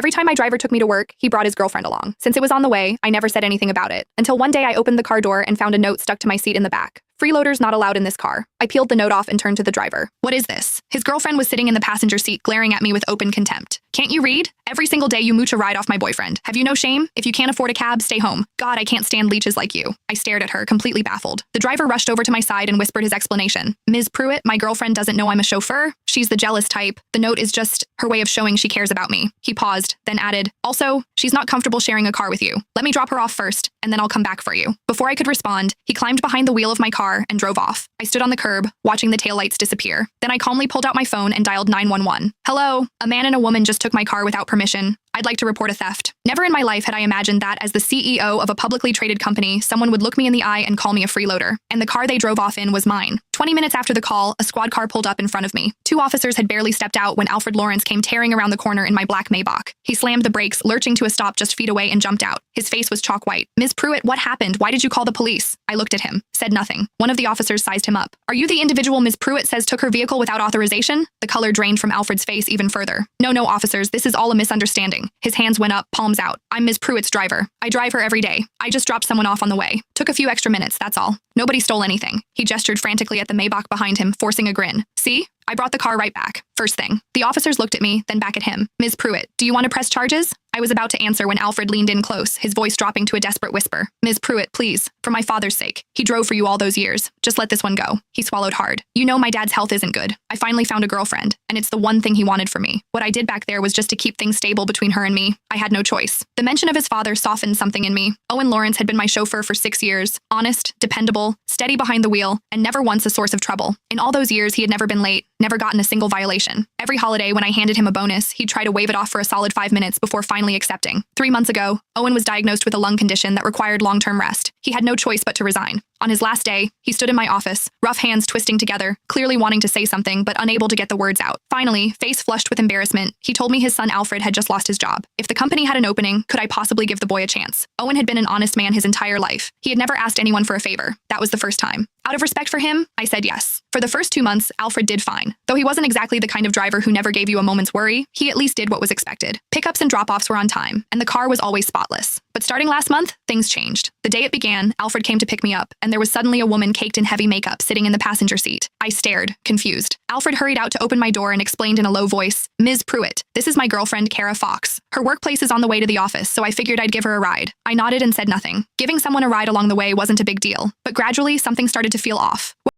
Every time my driver took me to work, he brought his girlfriend along. Since it was on the way, I never said anything about it. Until one day I opened the car door and found a note stuck to my seat in the back. Freeloaders not allowed in this car. I peeled the note off and turned to the driver. What is this? His girlfriend was sitting in the passenger seat glaring at me with open contempt. Can't you read? Every single day you mooch a ride off my boyfriend. Have you no shame? If you can't afford a cab, stay home. God, I can't stand leeches like you. I stared at her, completely baffled. The driver rushed over to my side and whispered his explanation. Ms. Pruitt, my girlfriend doesn't know I'm a chauffeur. She's the jealous type. The note is just her way of showing she cares about me. He paused, then added, also, she's not comfortable sharing a car with you. Let me drop her off first, and then I'll come back for you. Before I could respond, he climbed behind the wheel of my car and drove off. I stood on the curb, watching the taillights disappear. Then I calmly pulled out my phone and dialed 911. Hello, a man and a woman just took my car without permission. I'd like to report a theft. Never in my life had I imagined that as the CEO of a publicly traded company, someone would look me in the eye and call me a freeloader. And the car they drove off in was mine. 20 minutes after the call, a squad car pulled up in front of me. Two officers had barely stepped out when Alfred Lawrence came tearing around the corner in my black Maybach. He slammed the brakes, lurching to a stop just feet away and jumped out. His face was chalk white. Ms. Pruitt, what happened? Why did you call the police? I looked at him, said nothing. One of the officers sized him up. Are you the individual Ms. Pruitt says took her vehicle without authorization? The color drained from Alfred's face even further. No, officers, this is all a misunderstanding. His hands went up, palms out. I'm Ms. Pruitt's driver. I drive her every day. I just dropped someone off on the way. Took a few extra minutes, that's all. Nobody stole anything. He gestured frantically at the Maybach behind him, forcing a grin. See? I brought the car right back. First thing. The officers looked at me, then back at him. Ms. Pruitt, do you want to press charges? I was about to answer when Alfred leaned in close, his voice dropping to a desperate whisper. Ms. Pruitt, please, for my father's sake. He drove for you all those years. Just let this one go. He swallowed hard. You know my dad's health isn't good. I finally found a girlfriend, and it's the one thing he wanted from me. What I did back there was just to keep things stable between her and me. I had no choice. The mention of his father softened something in me. Owen Lawrence had been my chauffeur for 6 years. Honest, dependable, steady behind the wheel, and never once a source of trouble. In all those years, he had never been late, never gotten a single violation. Every holiday, when I handed him a bonus, he'd try to wave it off for a solid 5 minutes before finally accepting. 3 months ago, Owen was diagnosed with a lung condition that required long-term rest. He had no choice but to resign. On his last day, he stood in my office, rough hands twisting together, clearly wanting to say something but unable to get the words out. Finally, face flushed with embarrassment, he told me his son Alfred had just lost his job. If the company had an opening, could I possibly give the boy a chance? Owen had been an honest man his entire life. He had never asked anyone for a favor. That was the first time. Out of respect for him, I said yes. For the first 2 months, Alfred did fine. Though he wasn't exactly the kind of driver who never gave you a moment's worry, he at least did what was expected. Pickups and drop-offs were on time, and the car was always spotless. But starting last month, things changed. The day it began, Alfred came to pick me up, and there was suddenly a woman caked in heavy makeup sitting in the passenger seat. I stared, confused. Alfred hurried out to open my door and explained in a low voice, Ms. Pruitt, this is my girlfriend, Kara Fox. Her workplace is on the way to the office, so I figured I'd give her a ride. I nodded and said nothing. Giving someone a ride along the way wasn't a big deal, but gradually something started to feel off.